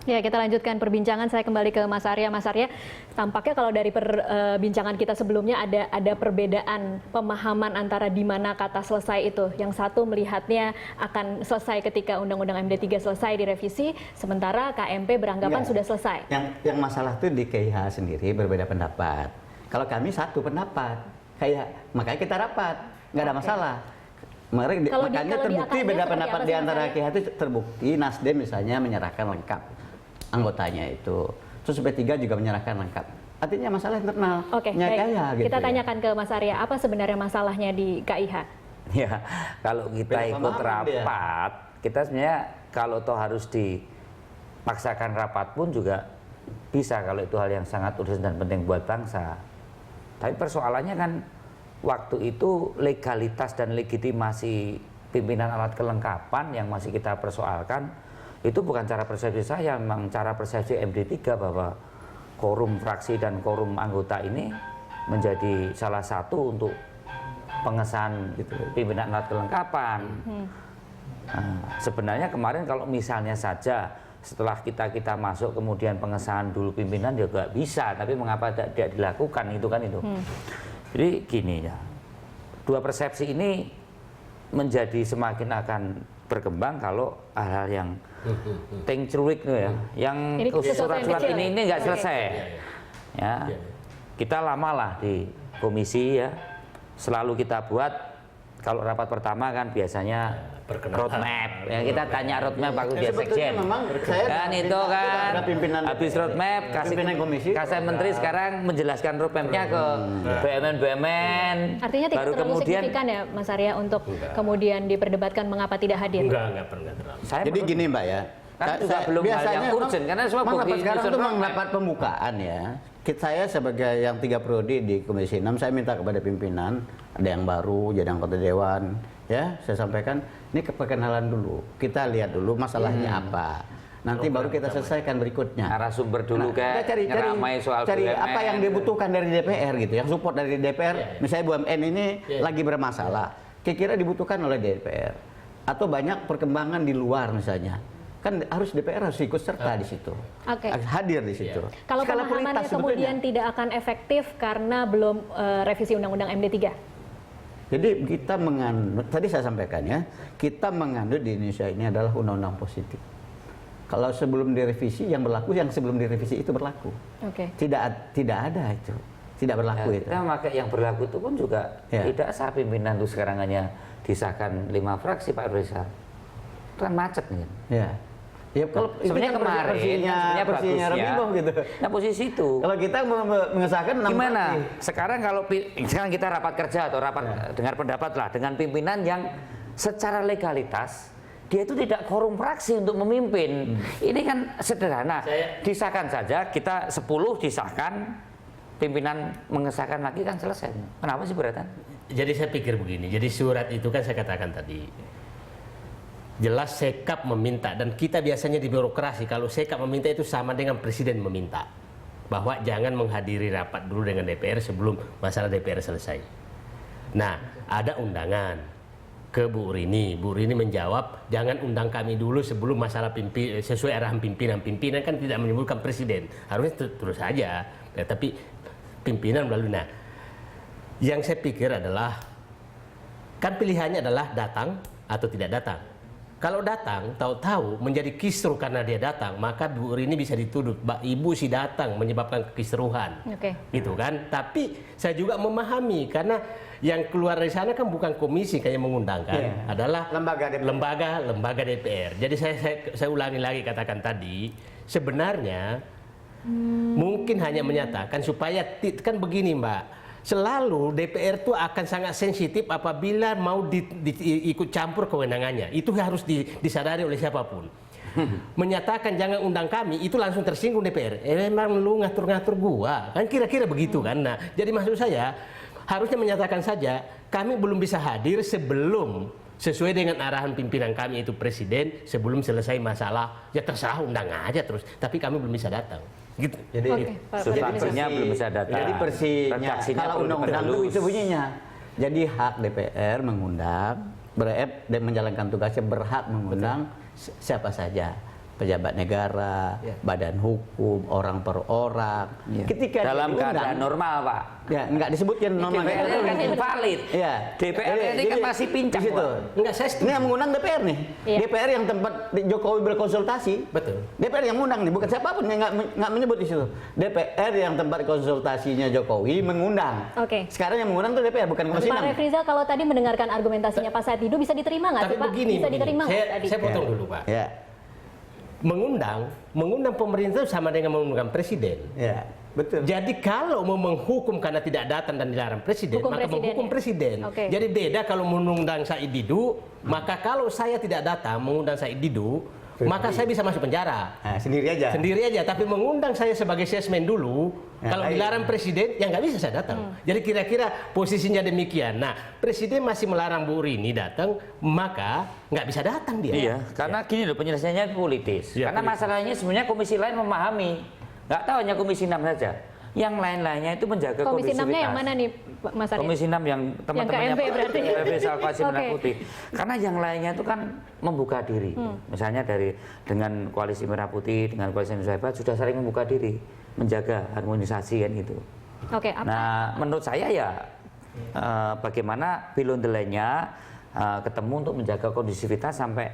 Ya, kita lanjutkan perbincangan. Saya kembali ke Mas Arya. Mas Arya, tampaknya kalau dari perbincangan kita sebelumnya ada perbedaan pemahaman antara di mana kata selesai itu. Yang satu melihatnya akan selesai ketika Undang-Undang MD3 selesai direvisi, sementara KMP beranggapan sudah selesai. Yang masalah itu di KIH sendiri berbeda pendapat. Kalau kami satu pendapat, makanya kita rapat, nggak ada masalah. Makanya terbukti beda pendapat di antara KIH itu terbukti. Nasdem misalnya menyerahkan lengkap anggotanya itu, terus P3 juga menyerahkan lengkap. Artinya masalah internal. Oke, baik. Kita tanyakan ke Mas Arya, apa sebenarnya masalahnya di KIH? Ya, kalau kita ikut rapat, kita sebenarnya kalau toh harus dipaksakan rapat pun juga bisa kalau itu hal yang sangat urgent dan penting buat bangsa. Tapi persoalannya kan waktu itu legalitas dan legitimasi pimpinan alat kelengkapan yang masih kita persoalkan. Itu bukan cara persepsi saya, memang cara persepsi MD3 bahwa quorum fraksi dan quorum anggota ini menjadi salah satu untuk pengesahan pimpinan alat kelengkapan. Nah, sebenarnya kemarin kalau misalnya saja setelah kita masuk kemudian pengesahan dulu pimpinan juga bisa, tapi mengapa tidak dilakukan itu kan itu. Jadi gini ya, dua persepsi ini menjadi semakin akan berkembang kalau hal-hal yang ting ceruik ya, yang surat-surat ini nggak selesai. Ya, kita lama lah di komisi ya, selalu kita buat kalau rapat pertama kan biasanya roadmap. Ya kita tanya roadmap Pak Kudya Sekjen. Kan itu kan habis roadmap kasih menteri sekarang menjelaskan roadmapnya ke BUMN. Artinya tidak terlalu signifikan ya Mas Arya untuk kemudian diperdebatkan mengapa tidak hadir. Enggak terlalu. Jadi gini Mbak ya. Kan juga belum hal yang urgent karena semua sekarang itu mendapat pembukaan ya. Saya sebagai yang 3 periode di Komisi 6, saya minta kepada pimpinan, ada yang baru jadi anggota dewan, ya saya sampaikan, ini keperkenalan dulu, kita lihat dulu masalahnya apa, nanti baru kita selesaikan berikutnya. Narasumber dulu kan, cari apa yang dibutuhkan dari DPR gitu, yang support dari DPR, misalnya BUMN ini lagi bermasalah, kira-kira dibutuhkan oleh DPR, atau banyak perkembangan di luar misalnya. Kan harus DPR harus ikut serta di situ, hadir di situ. Kalau pemahamannya kemudian tidak akan efektif karena belum revisi Undang-Undang MD3. Jadi kita menganut, tadi saya sampaikan ya, kita menganut di Indonesia ini adalah undang-undang positif. Kalau sebelum direvisi yang berlaku, yang sebelum direvisi itu berlaku. Tidak ada itu, tidak berlaku itu. Kita pakai yang berlaku itu pun juga tidak sah pimpinan itu sekarang hanya disahkan 5 fraksi Pak Rizal. Kan macet nih. Ya kalau sebenarnya kemarin versinya Rabiboh gitu. Nah posisi itu. Kalau kita mengesahkan gimana? Sekarang kita rapat kerja atau rapat dengar pendapat lah dengan pimpinan yang secara legalitas dia itu tidak quorum fraksi untuk memimpin. Ini kan sederhana. Disahkan saja, kita 10 disahkan, pimpinan mengesahkan lagi kan selesai. Kenapa sih beratan? Jadi saya pikir begini. Jadi surat itu kan saya katakan tadi. Jelas sekap meminta, dan kita biasanya di birokrasi kalau sekap meminta itu sama dengan presiden meminta bahwa jangan menghadiri rapat dulu dengan DPR sebelum masalah DPR selesai. Nah, ada undangan ke Bu Rini. Bu Rini menjawab jangan undang kami dulu sebelum masalah sesuai arahan pimpinan. Pimpinan kan tidak menyebutkan presiden, harusnya terus saja. Ya, tapi pimpinan melalui. Nah, yang saya pikir adalah kan pilihannya adalah datang atau tidak datang. Kalau datang, tahu-tahu menjadi kisruh karena dia datang, maka Bu Rini bisa dituduh, Ibu sih datang menyebabkan kekisruhan, gitu kan? Tapi saya juga memahami karena yang keluar dari sana kan bukan komisi kayak mengundangkan, adalah lembaga DPR. Jadi saya ulangi lagi katakan tadi, sebenarnya mungkin hanya menyatakan supaya kan begini Mbak. Selalu DPR itu akan sangat sensitif apabila mau ikut campur kewenangannya. Itu harus disadari oleh siapapun. Menyatakan jangan undang kami, itu langsung tersinggung DPR. Emang lu ngatur-ngatur gua? Kan kira-kira begitu kan. Nah, jadi maksud saya harusnya menyatakan saja kami belum bisa hadir sebelum sesuai dengan arahan pimpinan kami itu presiden sebelum selesai masalah. Ya terserah undang aja terus, tapi kami belum bisa datang. Gitu. Jadi substansinya belum bisa datang. Jadi persinya kalau undang-undang itu bunyinya. Jadi hak DPR mengundang, dan menjalankan tugasnya berhak mengundang siapa saja. pejabat negara, badan hukum, orang per orang. Ketika dalam diundang, keadaan normal, Pak. Ya, nggak disebutkan normal. DPR kan invalid. Iya. DPR ini kan masih pincang, di situ. Pak. Enggak, saya setuju. Ini yang mengundang DPR nih. Iya. DPR yang tempat Jokowi berkonsultasi. Betul. DPR yang mengundang nih, bukan siapapun yang nggak menyebut di situ. DPR yang tempat konsultasinya Jokowi mengundang. Oke. Sekarang yang mengundang tuh DPR, bukan Komisi Pak 6. Refrizal, kalau tadi mendengarkan argumentasinya Pak Said Didu, bisa diterima nggak Tapi sih Pak? begini, Bisa diterima nggak tadi? saya potong dulu, Pak. Ya, Mengundang pemerintah itu sama dengan mengundang presiden. ya, betul. Jadi kalau mau menghukum karena tidak datang dan dilarang presiden, Hukum maka presiden, menghukum ya? presiden. Oke. Jadi beda kalau mengundang Said Didu, maka kalau saya tidak datang mengundang Said Didu, maka saya bisa masuk penjara. Nah, sendiri aja. Sendiri aja, tapi mengundang saya sebagai salesman dulu, Ya, kalau baik. dilarang presiden, ya nggak bisa saya datang. Jadi kira-kira posisinya demikian. Nah, presiden masih melarang Bu Rini datang, maka nggak bisa datang dia. Iya, karena gini loh penyelesaiannya politis. Iya, Karena politis. masalahnya sebenarnya komisi lain memahami. Nggak tahu hanya komisi 6 saja. Yang lain-lainnya itu menjaga Komisi 6-nya kondisivitas. yang mana nih Pak Mas Arya? Komisi 6 yang teman-temannya KMP berarti. Refrizal Qasim Oke. Merah Putih. Karena yang lainnya itu kan membuka diri. Misalnya dengan Koalisi Merah Putih, dengan Koalisi Indonesia Hebat sudah saling membuka diri, menjaga harmonisasi kan gitu. Oke, apa? Nah, menurut saya ya bagaimana below the line-nya ketemu untuk menjaga kondisivitas sampai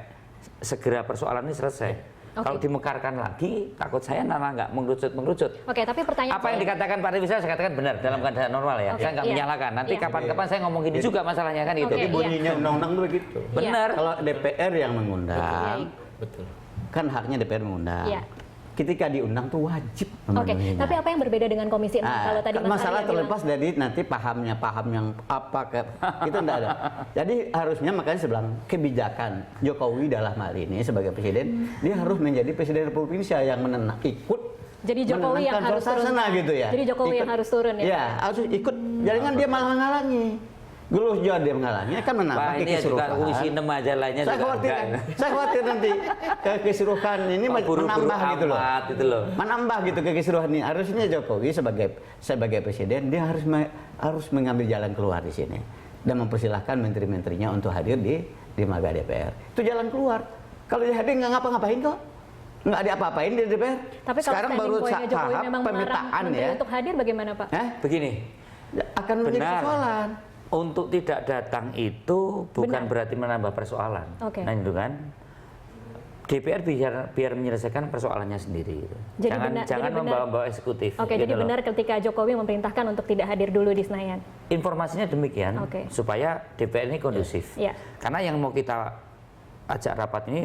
segera persoalan ini selesai. Oke. Kalau dimekarkan lagi, takut saya malah nggak mengerucut. Oke, tapi pertanyaan Apa yang dikatakan Pak Refrizal saya katakan benar dalam keadaan normal ya. Oke, Saya nggak iya. menyalahkan. Nanti Iya. kapan-kapan saya ngomong gini juga masalahnya kan gitu. Oke, Jadi iya. bunyinya undang-undang tuh begitu. Benar. Kalau DPR yang mengundang, Betul. kan haknya DPR mengundang. Iya. Ketika diundang tuh wajib Oke, memenuhinya. tapi apa yang berbeda dengan Komisi 6 kalau tadi Mas masalah Arya bilang? terlepas dari nanti paham yang apa itu enggak ada. Jadi harusnya makanya saya bilang kebijakan Jokowi dalam hal ini sebagai presiden dia harus menjadi presiden Republik Indonesia yang ikut. Jadi Jokowi yang menenangkan harus turun. suasana gitu ya. Jadi Jokowi yang harus turun ya. Iya, harus ikut. Jangan dia malah menghalangi. Dulu dia mengalangi kan menambah Wah, ini ya juga kekisruhan. komisi 6 aja lainnya Saya juga khawatir, enggak. saya khawatir nanti kekisruhan ini Buru-buru menambah gitu loh. amat gitu loh. Menambah gitu kekisruhan ini. Harusnya Jokowi sebagai presiden dia harus mengambil jalan keluar di sini dan mempersilahkan menteri-menterinya untuk hadir di Maga DPR. Itu jalan keluar. Kalau dia hadir nggak ngapa-ngapain kok. Nggak ada apa-apain di DPR. Tapi kalau sekarang standing baru point-nya Jokowi tahap memang melarang pemetaan menteri ya. untuk hadir bagaimana Pak? Begini, Akan menjadi benar. persoalan. Untuk tidak datang itu bukan Benar. berarti menambah persoalan. Oke. Nah itu kan. DPR biar menyelesaikan persoalannya sendiri. Gitu. Jadi Jangan benar- jadi benar. membawa-bawa eksekutif. Oke, gitu jadi loh. benar ketika Jokowi memerintahkan untuk tidak hadir dulu di Senayan. Informasinya demikian Oke. supaya DPR ini kondusif. Iya. Karena yang mau kita ajak rapat ini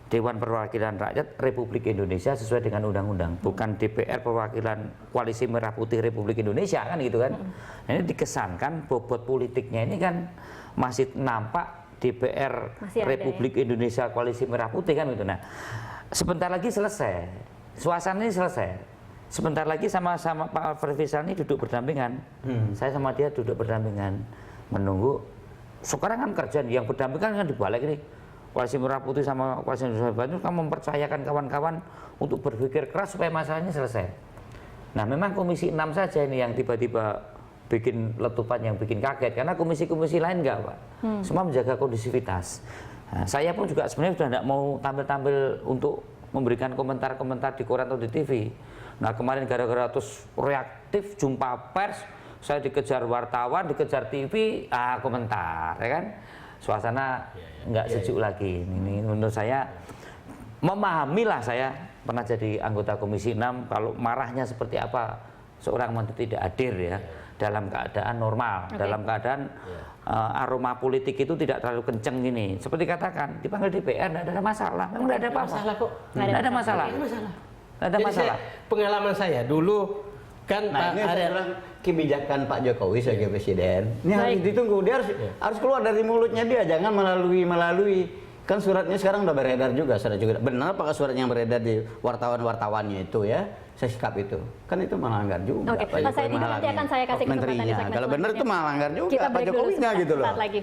Dewan Perwakilan Rakyat Republik Indonesia sesuai dengan undang-undang, bukan DPR Perwakilan Koalisi Merah Putih Republik Indonesia kan gitu kan. Nah, ini dikesankan bobot politiknya ini kan masih nampak DPR Masih ada, Republik Indonesia Koalisi Merah Putih kan gitu. Nah, sebentar lagi selesai. Suasana ini selesai. Sebentar lagi sama-sama Pak Refrizal ini duduk berdampingan. Saya sama dia duduk berdampingan menunggu. Sekarang kan kerjaan yang berdampingan kan dibalik nih. Koalisi Merah Putih sama Koalisi Indonesia Hebat itu kan mempercayakan kawan-kawan untuk berpikir keras supaya masalahnya selesai. Nah, memang Komisi 6 saja ini yang tiba-tiba bikin letupan yang bikin kaget karena komisi-komisi lain enggak, Pak. Semua menjaga kondisivitas. Nah, saya pun juga sebenarnya sudah tidak mau tampil-tampil untuk memberikan komentar-komentar di koran atau di TV. Nah, kemarin gara-gara terus reaktif jumpa pers, saya dikejar wartawan, dikejar TV, komentar, ya kan? Suasana nggak sejuk lagi. Ini menurut saya memahamilah, saya pernah jadi anggota Komisi 6 kalau marahnya seperti apa seorang menteri tidak hadir ya dalam keadaan normal, dalam keadaan aroma politik itu tidak terlalu kenceng gini. Seperti katakan dipanggil DPR tidak ada masalah, memang tidak ada apa-apa. Masalah kok. Tidak ada masalah. Tidak ada masalah. Tidak ada Jadi masalah. pengalaman saya dulu kan Nah, ini Pak saya Arya bilang kebijakan Pak Jokowi sebagai presiden. Ini harus Baik. ditunggu. Dia harus keluar dari mulutnya dia, jangan melalui. Kan suratnya sekarang udah beredar juga, sudah juga. Benar apakah surat yang beredar di wartawan-wartawannya itu ya? Saya sikap itu. Kan itu melanggar juga. Oke, Pak Said Didu nanti akan saya kasih kesempatan di menterinya. segmen Kalau benar itu selanjutnya. melanggar juga Kita Pak break dulu Jokowinya gitu loh. saat lagi.